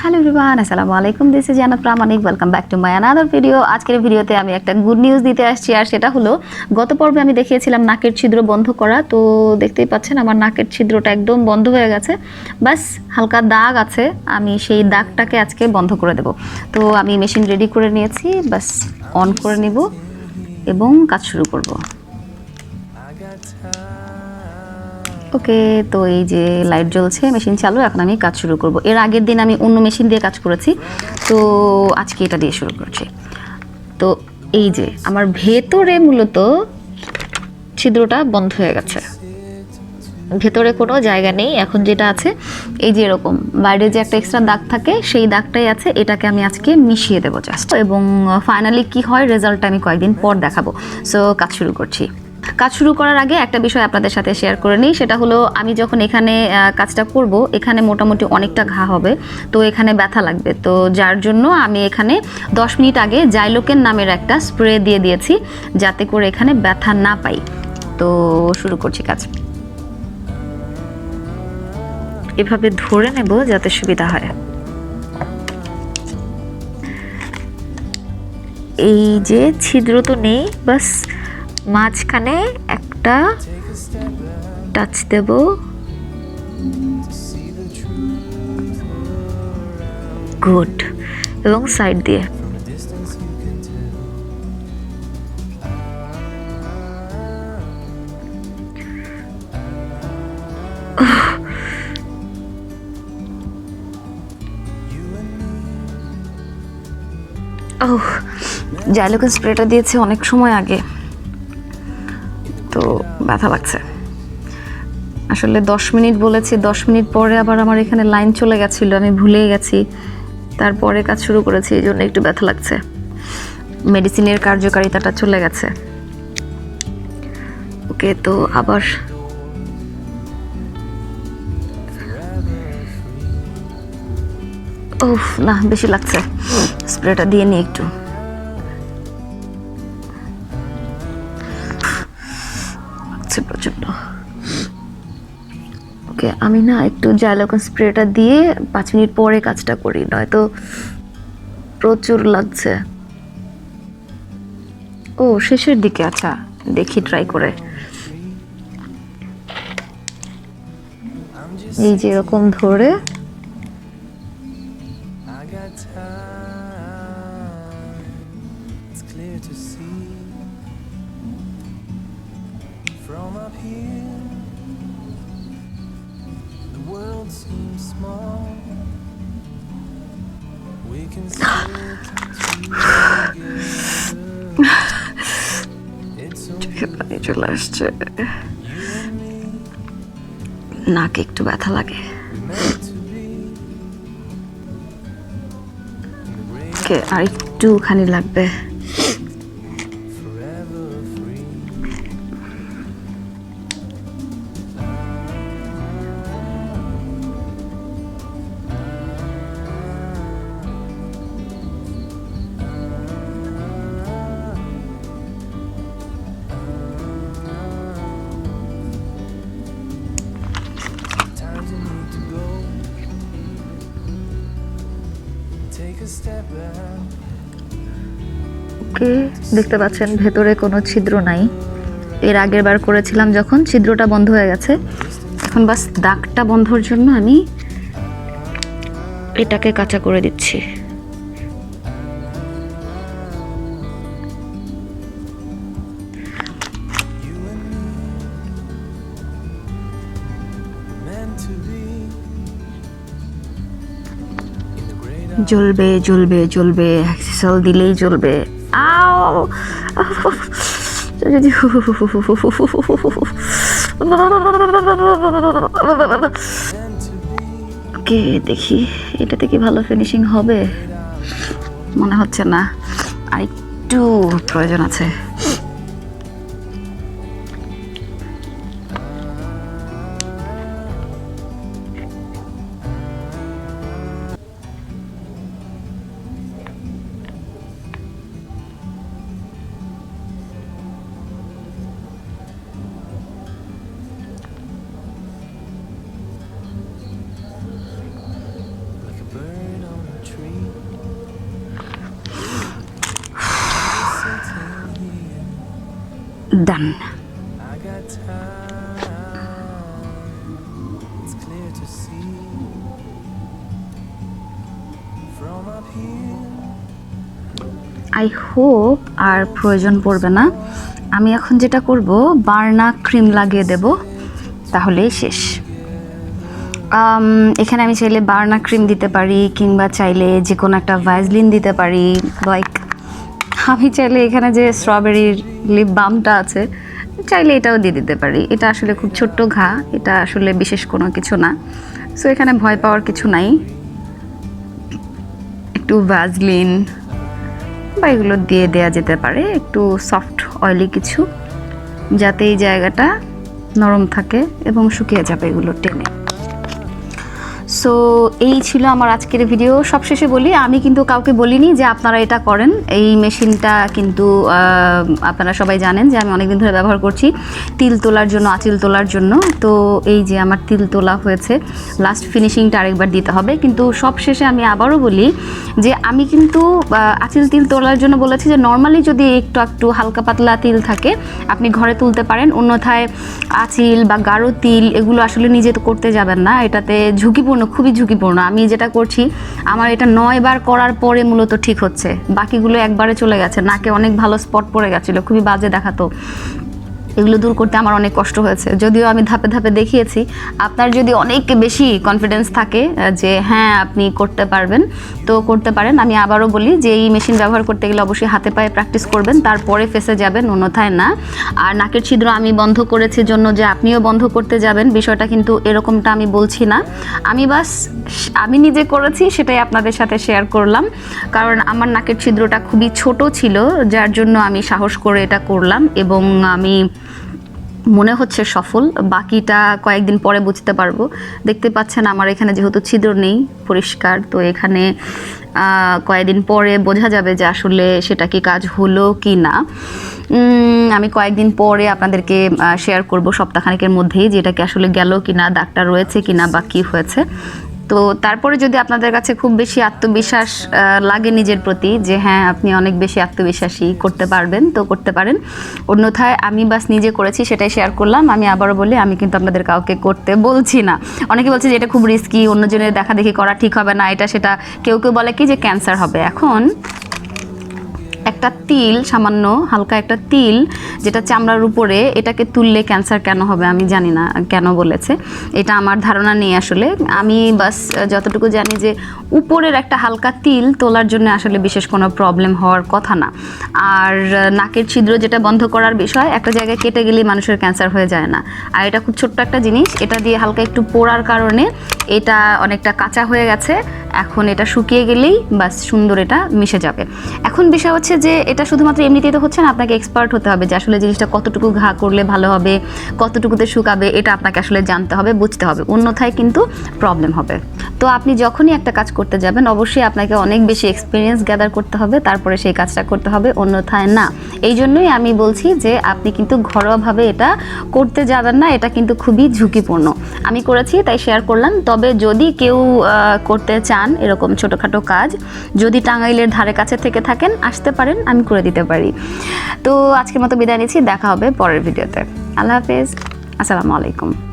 Hello everyone, আসসালামু আলাইকুম। This is Jannat Pramanik. Welcome back to my another video. আজকের ভিডিওতে আমি একটা গুড নিউজ দিতে আসছি, আর সেটা হলো গত পর্বে আমি দেখিয়েছিলাম নাকের ছিদ্র বন্ধ করা। তো দেখতেই পাচ্ছেন আমার নাকের ছিদ্রটা একদম বন্ধ হয়ে গেছে, বাস হালকা দাগ আছে। আমি সেই দাগটাকে আজকে বন্ধ করে দেব। তো আমি মেশিন রেডি করে নিয়েছি, বাস অন করে নিব এবং কাজ শুরু করব। ওকে, তো এই যে লাইট জ্বলছে, মেশিন চালু। এখন আমি কাজ শুরু করব। এর আগের দিন আমি অন্য মেশিন দিয়ে কাজ করেছি, তো আজকে এটা দিয়ে শুরু করছি। তো এই যে আমার ভেতরে মূলত ছিদ্রটা বন্ধ হয়ে গেছে, ভেতরে কোনো জায়গা নেই। এখন যেটা আছে এই যে এরকম বাইরে যে একটা এক্সট্রা দাগ থাকে, সেই দাগটাই আছে। এটাকে আমি আজকে মিশিয়ে দেবো জাস্ট, এবং ফাইনালি কি হয় রেজাল্টটা আমি কয়েকদিন পর দেখাবো। সো কাজ শুরু করছি। কাজ শুরু করার আগে একটা বিষয় আপনাদের সাথে শেয়ার করে নিই, সেটা হলো আমি যখন এখানে কাজটা করব, এখানে মোটামুটি অনেকটা ঘা হবে, তো এখানে ব্যথা লাগবে। তো যার জন্য আমি এখানে 10 মিনিট আগে জাইলোকেন নামের একটা স্প্রে দিয়ে দিয়েছি, যাতে করে এখানে ব্যথা না পাই। তো শুরু করছি কাজ। এভাবে ধরে নেব যাতে সুবিধা হয়। এই যে ছিদ্র তো নেই, বাস মাঝখানে একটা টাচ দেব। গুড। এবং সাইড দিয়ে জাইলোকেন স্প্রেটা দিয়েছে অনেক সময় আগে, তো ব্যথা লাগছে। আসলে 10 মিনিট বলেছি, 10 মিনিট পরে আবার আমার এখানে লাইন চলে গেছিলো, আমি ভুলেই গেছি। তারপরে কাজ শুরু করেছি, এই জন্য একটু ব্যথা লাগছে। মেডিসিনের কার্যকারিতাটা চলে গেছে। ওকে, তো আবার ওহ না, বেশি লাগছে। স্প্রেটা দিয়ে নিই একটু। প্রচন্ড। ওকে, আমি না একটু জাইলোকেন স্প্রেটা দিয়ে 5 মিনিট পরে কাজটা করি, নয়তো প্রচুর লাগছে। ও শেষের দিকে, আচ্ছা দেখি ট্রাই করে। এই যে এরকম ধরে from up here the world seems small we can sit together it's okay পানি চলে আসছে, নাকে একটু ব্যথা লাগে। ওকে, আর একটুখানি লাগবে। ওকে, দেখতে পাচ্ছেন ভেতরে কোনো ছিদ্র নাই। এর আগের বার করেছিলাম যখন, ছিদ্রটা বন্ধ হয়ে গেছে। এখন বাস দাগটা বন্ধর জন্য আমি এটাকে কাঁচা করে দিচ্ছি। জ্বলবে জ্বলবে জ্বলবে, হ্যাক্সিসল দিলেই জ্বলবে। আও ওকে, দেখি এটাতে কি ভালো ফিনিশিং হবে। মনে হচ্ছে না, আর একটু প্রয়োজন আছে। ডান। আই হোপ আর প্রয়োজন পড়বে না। আমি এখন যেটা করব, বার্না ক্রিম লাগিয়ে দেব, তাহলেই শেষ। এখানে আমি চাইলে বার্না ক্রিম দিতে পারি, কিংবা চাইলে যে কোনো একটা ভ্যাসলিন দিতে পারি। লাইক আমি চাইলে এখানে যে স্ট্রবেরির লিপ বামটা আছে, চাইলে এটাও দিয়ে দিতে পারি। এটা আসলে খুব ছোট্ট ঘা, এটা আসলে বিশেষ কোনো কিছু না। সো এখানে ভয় পাওয়ার কিছু নাই। একটু ভ্যাসলিন বা এগুলো দিয়ে দেওয়া যেতে পারে, একটু সফট অয়েলি কিছু, যাতে এই জায়গাটা নরম থাকে এবং শুকিয়ে যাবে এগুলো টেনে। সো এই ছিল আমার আজকের ভিডিও। সবশেষে বলি, আমি কিন্তু কাউকে বলিনি যে আপনারা এটা করেন। এই মেশিনটা কিন্তু আপনারা সবাই জানেন যে আমি অনেকদিন ধরে ব্যবহার করছি তিল তোলার জন্য, আঁচিল তোলার জন্য। তো এই যে আমার তিল তোলা হয়েছে, লাস্ট ফিনিশিংটা আরেকবার দিতে হবে। কিন্তু সবশেষে আমি আবারও বলি যে আমি কিন্তু আঁচিল তিল তোলার জন্য বলেছি যে নর্মালি যদি একটু একটু হালকা পাতলা তিল থাকে আপনি ঘরে তুলতে পারেন, অন্যথায় আঁচিল বা গাঢ় তিল এগুলো আসলে নিজে তো করতে যাবেন না, এটাতে ঝুঁকিপূর্ণ, খুবই ঝুঁকিপূর্ণ। আমি যেটা করছি, আমার এটা 9 বার করার পরে মূলত ঠিক হচ্ছে, বাকিগুলো একবারে চলে গেছে। নাকে অনেক ভালো স্পট পড়ে গেছিলো, খুবই বাজে দেখাতো। এগুলো দূর করতে আমার অনেক কষ্ট হয়েছে, যদিও আমি ধাপে ধাপে দেখিয়েছি। আপনার যদি অনেক বেশি কনফিডেন্স থাকে যে হ্যাঁ আপনি করতে পারবেন, তো করতে পারেন। আমি আবারও বলি যে এই মেশিন ব্যবহার করতে গেলে অবশ্যই হাতে পায়ে প্র্যাকটিস করবেন, তারপরে ফেসে যাবেন, অন্যথায় না। আর নাকের ছিদ্র আমি বন্ধ করেছি জন্য যে আপনিও বন্ধ করতে যাবেন, বিষয়টা কিন্তু এরকমটা আমি বলছি না। আমি নিজে করেছি, সেটাই আপনাদের সাথে শেয়ার করলাম। কারণ আমার নাকের ছিদ্রটা খুবই ছোট ছিল, যার জন্য আমি সাহস করে এটা করলাম, এবং আমি মনে হচ্ছে সফল। বাকিটা কয়েকদিন পরে বুঝতে পারবো। দেখতে পাচ্ছেন আমার এখানে যেহেতু ছিদ্র নেই, পরিষ্কার, তো এখানে কয়েকদিন পরে বোঝা যাবে যে আসলে সেটা কি কাজ হলো কি না। আমি কয়েকদিন পরে আপনাদেরকে শেয়ার করব, সপ্তাহখানেকের মধ্যেই, যে এটা কি আসলে গেল কি না, দাগটা রয়েছে কি না বা কী হয়েছে। তো তারপরে যদি আপনাদের কাছে খুব বেশি আত্মবিশ্বাস লাগে নিজের প্রতি, যে হ্যাঁ আপনি অনেক বেশি আত্মবিশ্বাসী, করতে পারবেন, তো করতে পারেন। অন্যথায় আমি বাস নিজে করেছি সেটাই শেয়ার করলাম। আমি আবারও বলি, আমি কিন্তু আপনাদের কাউকে করতে বলছি না। অনেকে বলছে যে এটা খুব রিস্কি, অন্যজনের দেখাদেখি করা ঠিক হবে না, এটা সেটা। কেউ কেউ বলে কি যে ক্যান্সার হবে। এখন একটা তিল, সামান্য হালকা একটা তিল যেটা চামড়ার উপরে, এটাকে তুললে ক্যান্সার কেন হবে আমি জানি না কেন বলেছে, এটা আমার ধারণা নেই আসলে। আমি বাস যতটুকু জানি যে উপরের একটা হালকা তিল তোলার জন্য আসলে বিশেষ কোনো প্রবলেম হওয়ার কথা না। আর নাকের ছিদ্র যেটা বন্ধ করার বিষয়, একটা জায়গায় কেটে গেলেই মানুষের ক্যান্সার হয়ে যায় না। আর এটা খুব ছোট্ট একটা জিনিস, এটা দিয়ে হালকা একটু পোড়ার কারণে এটা অনেকটা কাঁচা হয়ে গেছে। এখন এটা শুকিয়ে গেলেই বাস সুন্দর এটা মিশে যাবে। এখন বিষয় হচ্ছে যে এটা শুধুমাত্র এমনিতেই তো হচ্ছে না, আপনাকে এক্সপার্ট হতে হবে যে আসলে জিনিসটা কতটুকু ঘা করলে ভালো হবে, কতটুকুতে শুকাবে, এটা আপনাকে আসলে জানতে হবে, বুঝতে হবে, অন্যথায় কিন্তু প্রবলেম হবে। তো আপনি যখনই একটা কাজ করতে যাবেন অবশ্যই আপনাকে অনেক বেশি এক্সপিরিয়েন্স গ্যাদার করতে হবে, তারপরে সেই কাজটা করতে হবে, অন্যথায় না। এই জন্যই আমি বলছি যে আপনি কিন্তু ঘরোয়াভাবে এটা করতে যাবেন না, এটা কিন্তু খুবই ঝুঁকিপূর্ণ। আমি করেছি তাই শেয়ার করলাম। তবে যদি কেউ করতে চান এরকম ছোটোখাটো কাজ, যদি টাঙ্গাইলের ধারে কাছে থেকে থাকেন আসতে পারেন, আমি করে দিতে পারি। তো আজকের মতো বিদায় নিচ্ছি, দেখা হবে পরের ভিডিওতে। আল্লাহ হাফেজ, আসসালামু আলাইকুম।